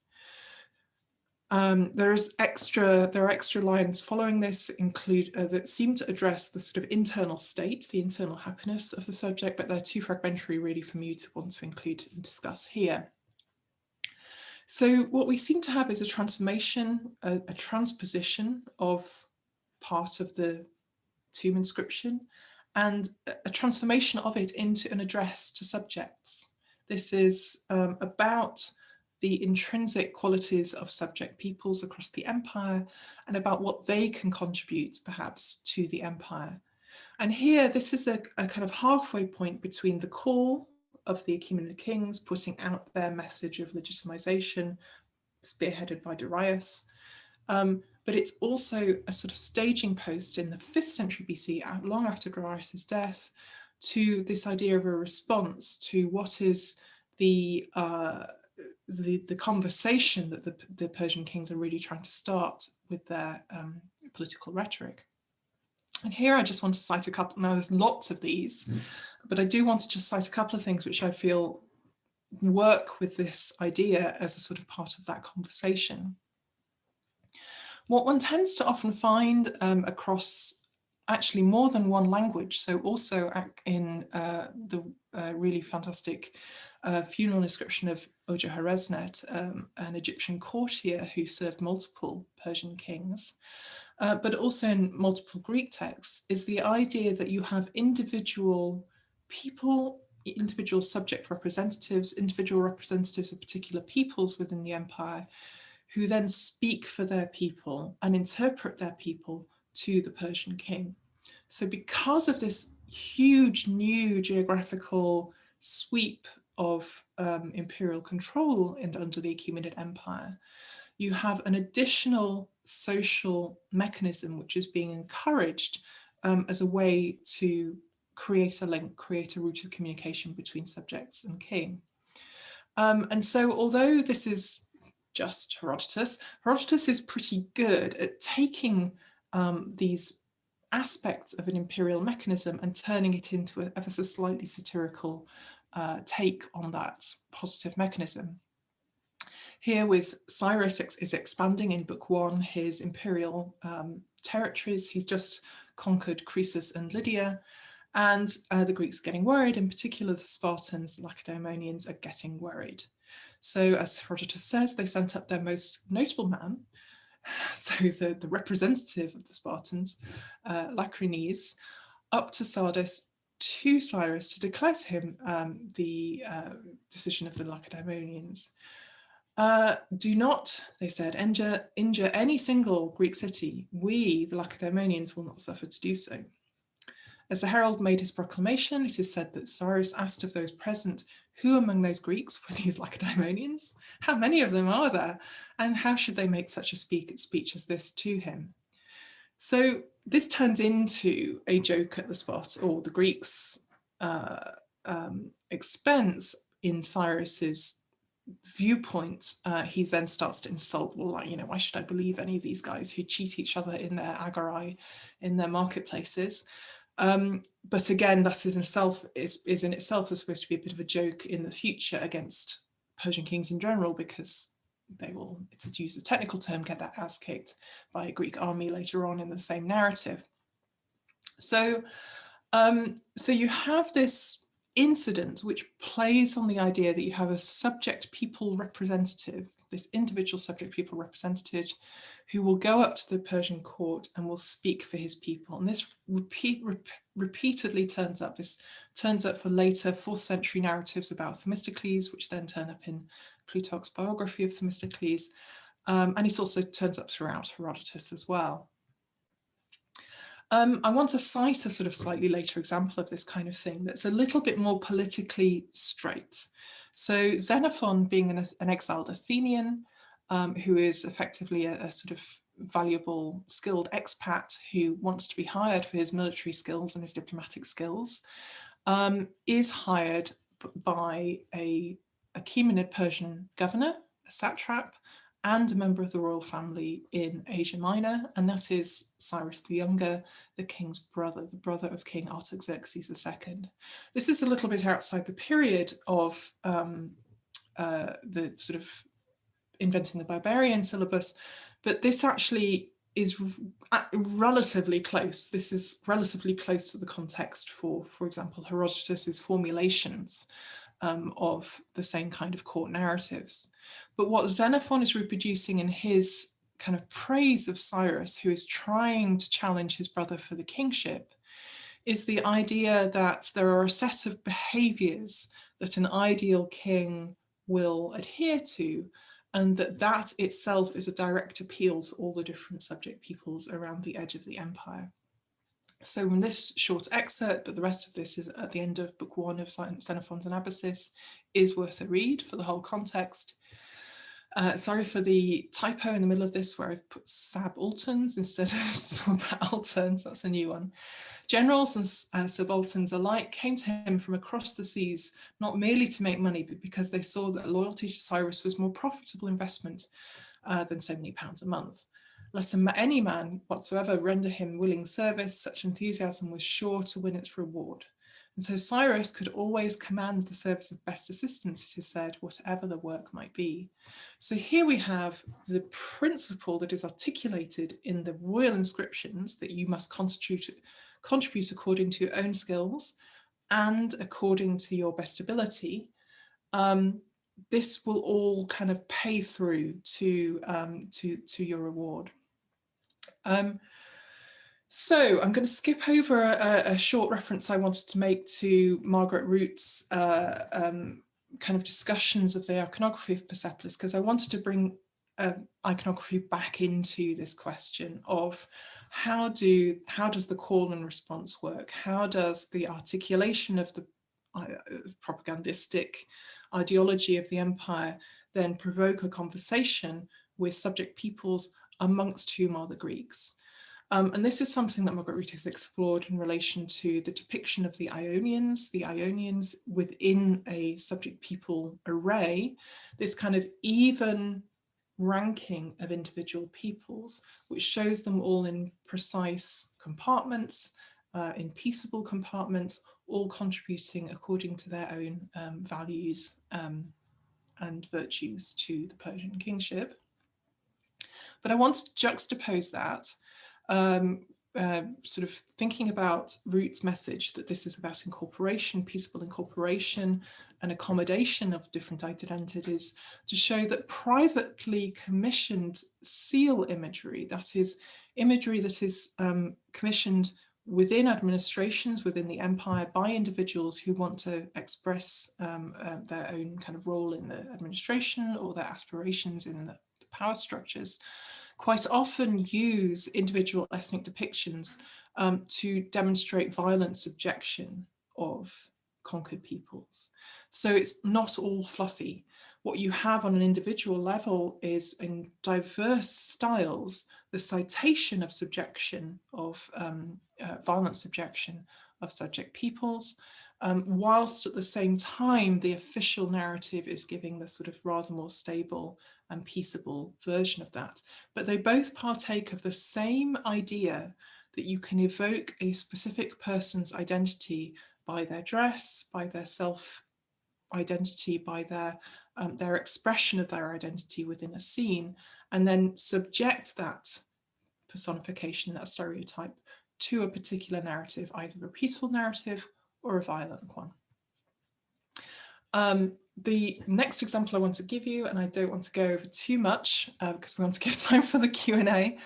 There are extra lines following this that seem to address the sort of internal state, the internal happiness of the subject, but they're too fragmentary really for me to want to include and discuss here. So what we seem to have is a transformation, a transposition of part of the tomb inscription, and a transformation of it into an address to subjects. This is about the intrinsic qualities of subject peoples across the empire and about what they can contribute perhaps to the empire. And here, this is a kind of halfway point between the call of the Achaemenid kings putting out their message of legitimization, spearheaded by Darius, but it's also a sort of staging post in the 5th century BC, long after Darius's death, to this idea of a response to what is the conversation that the Persian kings are really trying to start with their political rhetoric. And here I just want to cite a couple. Now there's lots of these, but I do want to just cite a couple of things which I feel work with this idea as a sort of part of that conversation. What one tends to often find across actually more than one language, so also in the really fantastic funeral inscription of Oja-Haresnet, an Egyptian courtier who served multiple Persian kings, but also in multiple Greek texts, is the idea that you have individual people, individual subject representatives, individual representatives of particular peoples within the empire, who then speak for their people and interpret their people to the Persian king. So because of this huge new geographical sweep of imperial control under the Achaemenid Empire, you have an additional social mechanism which is being encouraged as a way to create a link, create a route of communication between subjects and king. And so although this is just Herodotus, Herodotus is pretty good at taking these aspects of an imperial mechanism and turning it into a slightly satirical take on that positive mechanism. Here with Cyrus is expanding in book 1 his imperial territories. He's just conquered Croesus and Lydia, and the Greeks are getting worried. In particular, the Spartans, the Lacedaemonians, are getting worried. So as Herodotus says, they sent up their most notable man, so the representative of the Spartans, Lacrynes, up to Sardis to Cyrus to declare to him the decision of the Lacedaemonians. "Do not," they said, injure any single Greek city. We, the Lacedaemonians, will not suffer to do so." As the herald made his proclamation, it is said that Cyrus asked of those present, who among those Greeks were these Lacedaemonians? How many of them are there? And how should they make such a speech as this to him? So this turns into a joke at the spot, or the Greeks' expense in Cyrus's viewpoint. He then starts to insult, well, like, you know, why should I believe any of these guys who cheat each other in their agorae, in their marketplaces? But again, that is in itself supposed to be a bit of a joke in the future against Persian kings in general, because they will, to use the technical term, get their ass kicked by a Greek army later on in the same narrative. So, so you have this incident which plays on the idea that you have a subject people representative, this individual subject people representative, who will go up to the Persian court and will speak for his people. And this repeatedly turns up. This turns up for later 4th century narratives about Themistocles, which then turn up in Plutarch's biography of Themistocles. And it also turns up throughout Herodotus as well. I want to cite a sort of slightly later example of this kind of thing that's a little bit more politically straight. So Xenophon, being an exiled Athenian, who is effectively a sort of valuable, skilled expat who wants to be hired for his military skills and his diplomatic skills, is hired by a Achaemenid Persian governor, a satrap, and a member of the royal family in Asia Minor, and that is Cyrus the Younger, the king's brother, the brother of King Artaxerxes II. This is a little bit outside the period of the sort of inventing the Barbarian syllabus, but this actually is relatively close. This is relatively close to the context for example, Herodotus's formulations of the same kind of court narratives. But what Xenophon is reproducing in his kind of praise of Cyrus, who is trying to challenge his brother for the kingship, is the idea that there are a set of behaviors that an ideal king will adhere to, and that itself is a direct appeal to all the different subject peoples around the edge of the empire. So in this short excerpt, but the rest of this is at the end of book 1 of Xenophon's Anabasis, is worth a read for the whole context. Sorry for the typo in the middle of this where I've put subalterns instead of subalterns, that's a new one. Generals and subalterns alike came to him from across the seas, not merely to make money, but because they saw that loyalty to Cyrus was more profitable investment than so many pounds a month. Let any man whatsoever render him willing service, such enthusiasm was sure to win its reward. And so Cyrus could always command the service of best assistance, it is said, whatever the work might be. So here we have the principle that is articulated in the royal inscriptions that you must contribute according to your own skills and according to your best ability. This will all kind of pay through to your reward. So I'm going to skip over a short reference I wanted to make to Margaret Root's kind of discussions of the iconography of Persepolis, because I wanted to bring iconography back into this question of how does the call and response work? How does the articulation of the propagandistic ideology of the empire then provoke a conversation with subject peoples, amongst whom are the Greeks? And this is something that Margaret Root has explored in relation to the depiction of the Ionians within a subject people array, this kind of even ranking of individual peoples, which shows them all in precise compartments, in peaceable compartments, all contributing according to their own values and virtues to the Persian kingship. But I want to juxtapose that, sort of thinking about Root's message that this is about incorporation, peaceable incorporation and accommodation of different identities, to show that privately commissioned seal imagery, that is imagery that is commissioned within administrations, within the empire, by individuals who want to express their own kind of role in the administration or their aspirations in the power structures, quite often use individual ethnic depictions to demonstrate violent subjection of conquered peoples. So it's not all fluffy. What you have on an individual level is in diverse styles the citation of subjection, of violent subjection of subject peoples, whilst at the same time the official narrative is giving the sort of rather more stable and peaceable version of that. But they both partake of the same idea that you can evoke a specific person's identity by their dress, by their self-identity, by their expression of their identity within a scene, and then subject that personification, that stereotype, to a particular narrative, either a peaceful narrative or a violent one. The next example I want to give you, and I don't want to go over too much because we want to give time for the Q&A,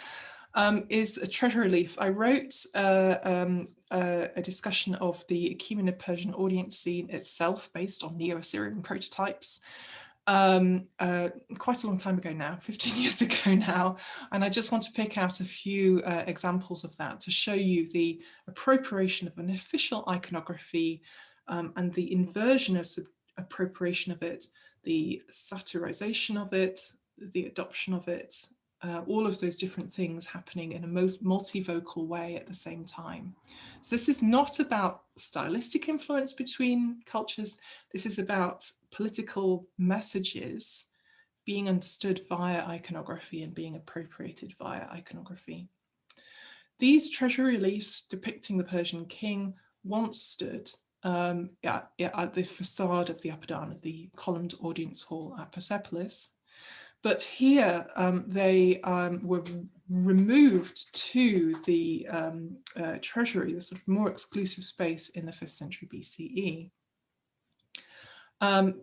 is a treasure relief. I wrote a discussion of the Achaemenid Persian audience scene itself based on Neo-Assyrian prototypes quite a long time ago now, 15 years ago now, and I just want to pick out a few examples of that to show you the appropriation of an official iconography and the inversion of appropriation of it, the satirization of it, the adoption of it, all of those different things happening in a multivocal way at the same time. So this is not about stylistic influence between cultures. This is about political messages being understood via iconography and being appropriated via iconography. These treasure reliefs depicting the Persian king once stood at the facade of the Apadan, the columned audience hall at Persepolis. But here they were removed to the treasury, the sort of more exclusive space in the 5th century BCE.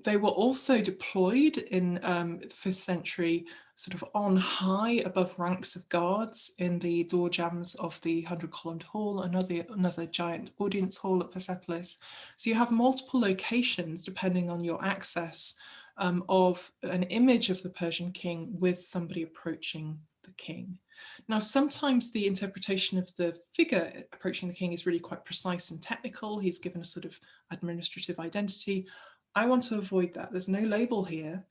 They were also deployed in the 5th century sort of on high above ranks of guards in the door jambs of the 100-columned hall, another giant audience hall at Persepolis. So you have multiple locations depending on your access of an image of the Persian king with somebody approaching the king. Now, sometimes the interpretation of the figure approaching the king is really quite precise and technical. He's given a sort of administrative identity. I want to avoid that. There's no label here.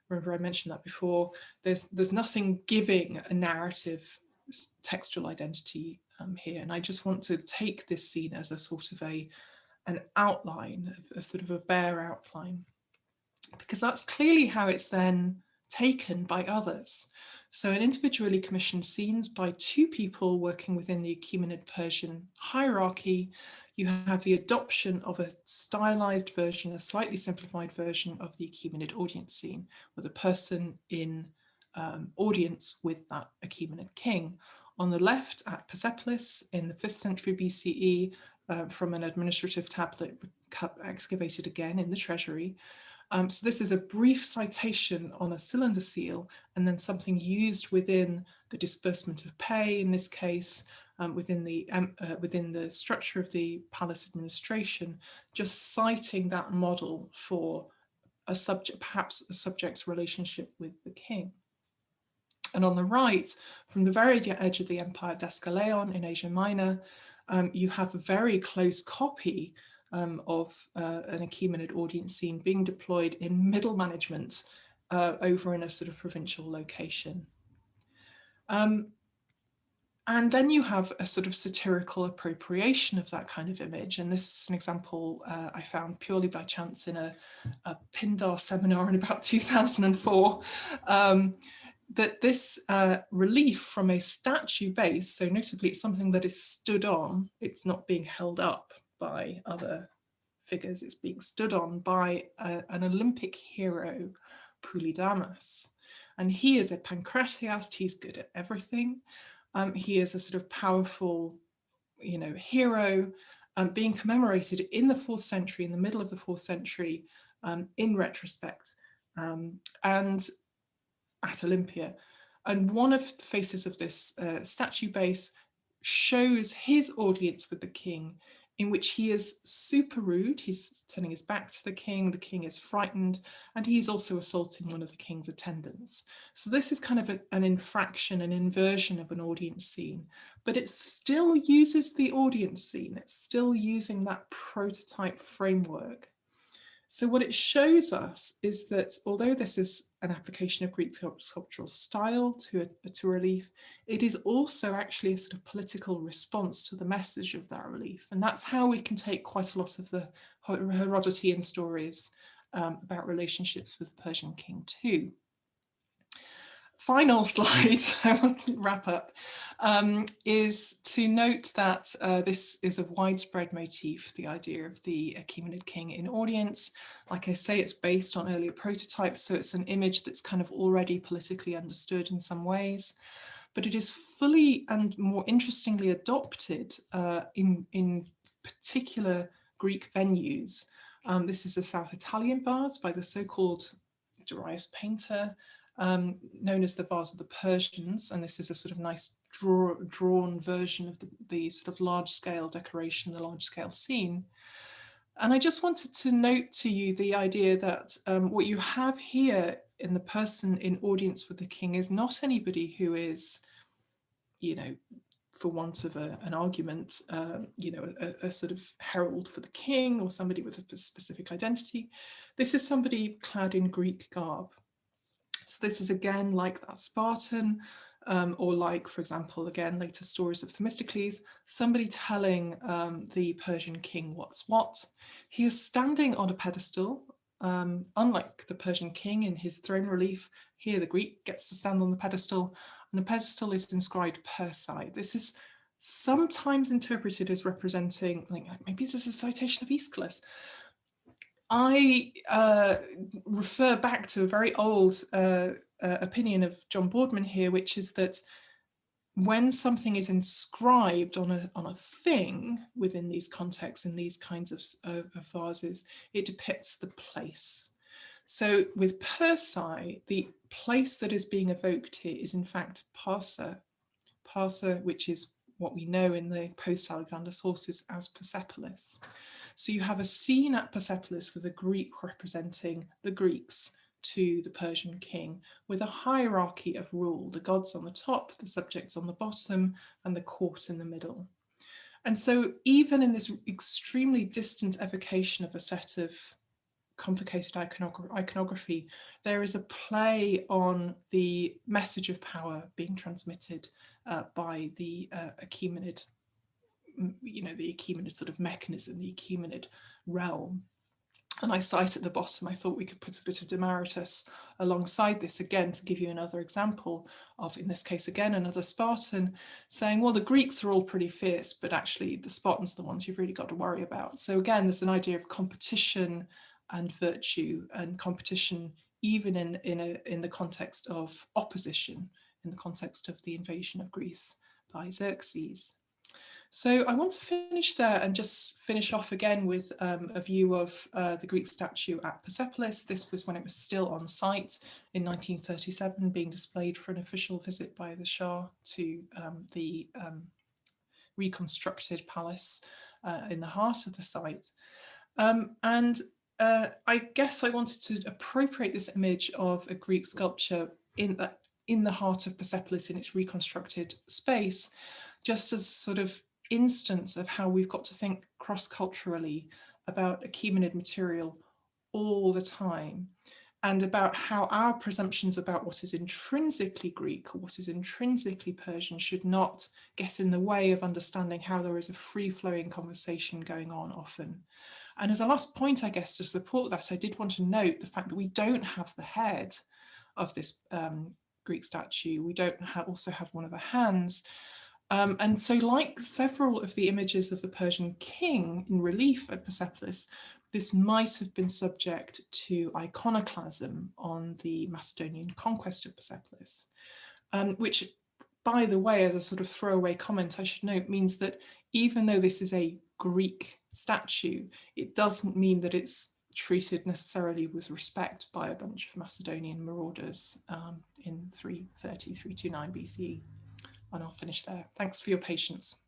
Remember, I mentioned that before. There's nothing giving a narrative textual identity here. And I just want to take this scene as a sort of an outline, a sort of a bare outline, because that's clearly how it's then taken by others. So in individually commissioned scenes by two people working within the Achaemenid Persian hierarchy, you have the adoption of a stylized version, a slightly simplified version of the Achaemenid audience scene, with a person in audience with that Achaemenid king. On the left at Persepolis in the 5th century BCE, from an administrative tablet excavated again in the treasury. So this is a brief citation on a cylinder seal, and then something used within the disbursement of pay, in this case, within the structure of the palace administration, just citing that model for a subject, perhaps a subject's relationship with the king. And on the right, from the very edge of the empire, Deskaleon in Asia Minor, you have a very close copy of an Achaemenid audience scene being deployed in middle management over in a sort of provincial location. And then you have a sort of satirical appropriation of that kind of image. And this is an example I found purely by chance in a Pindar seminar in about 2004, that this relief from a statue base, so notably it's something that is stood on, it's not being held up by other figures, it's being stood on by an Olympic hero, Polydamas. And he is a pancratiast, he's good at everything. He is a sort of powerful, hero being commemorated in the 4th century, in the middle of the 4th century, in retrospect, and at Olympia. And one of the faces of this statue base shows his audience with the king, in which he is super rude. He's turning his back to the king is frightened, and he's also assaulting one of the king's attendants. So this is kind of an infraction, an inversion of an audience scene, but it still uses the audience scene. It's still using that prototype framework. So what it shows us is that although this is an application of Greek sculptural style to a relief, it is also actually a sort of political response to the message of that relief. And that's how we can take quite a lot of the Herodotean stories about relationships with the Persian king too. Final slide, I want to wrap up, is to note that this is a widespread motif, the idea of the Achaemenid king in audience. Like I say, it's based on earlier prototypes, so it's an image that's kind of already politically understood in some ways, but it is fully and more interestingly adopted in particular Greek venues. This is a South Italian vase by the so-called Darius painter, known as the Vase of the Persians, and this is a sort of nice drawn version of the sort of large-scale decoration, the large-scale scene. And I just wanted to note to you the idea that what you have here in the person in audience with the king is not anybody who is, you know, for want of an argument, you know, a sort of herald for the king or somebody with a specific identity. This is somebody clad in Greek garb. So this is again like that Spartan, or like, for example, again, later stories of Themistocles, somebody telling the Persian king what's what. He is standing on a pedestal, unlike the Persian king in his throne relief. Here the Greek gets to stand on the pedestal, and the pedestal is inscribed Persi. This is sometimes interpreted as representing, like, maybe this is a citation of Aeschylus. I refer back to a very old opinion of John Boardman here, which is that when something is inscribed on a thing within these contexts, in these kinds of vases, it depicts the place. So with Persi, the place that is being evoked here is in fact Parsa, which is what we know in the post-Alexander sources as Persepolis. So you have a scene at Persepolis with a Greek representing the Greeks to the Persian king, with a hierarchy of rule, the gods on the top, the subjects on the bottom, and the court in the middle. And so even in this extremely distant evocation of a set of complicated iconography, there is a play on the message of power being transmitted by the Achaemenid, you know, the Achaemenid sort of mechanism, the Achaemenid realm. And I cite at the bottom, I thought we could put a bit of Demaratus alongside this again to give you another example of, in this case, again, another Spartan saying, well, the Greeks are all pretty fierce, but actually the Spartans are the ones you've really got to worry about. So again, there's an idea of competition and virtue, and competition even in the context of opposition, in the context of the invasion of Greece by Xerxes. So I want to finish there and just finish off again with a view of the Greek statue at Persepolis. This was when it was still on site in 1937, being displayed for an official visit by the Shah to the reconstructed palace in the heart of the site. I guess I wanted to appropriate this image of a Greek sculpture in the heart of Persepolis in its reconstructed space, just as sort of instance of how we've got to think cross-culturally about Achaemenid material all the time, and about how our presumptions about what is intrinsically Greek or what is intrinsically Persian should not get in the way of understanding how there is a free-flowing conversation going on often. And as a last point, I guess, to support that, I did want to note the fact that we don't have the head of this Greek statue. We don't also have one of the hands. And so, like several of the images of the Persian king in relief at Persepolis, this might have been subject to iconoclasm on the Macedonian conquest of Persepolis, which, by the way, as a sort of throwaway comment, I should note, means that even though this is a Greek statue, it doesn't mean that it's treated necessarily with respect by a bunch of Macedonian marauders in 330, 329 BCE. And I'll finish there. Thanks for your patience.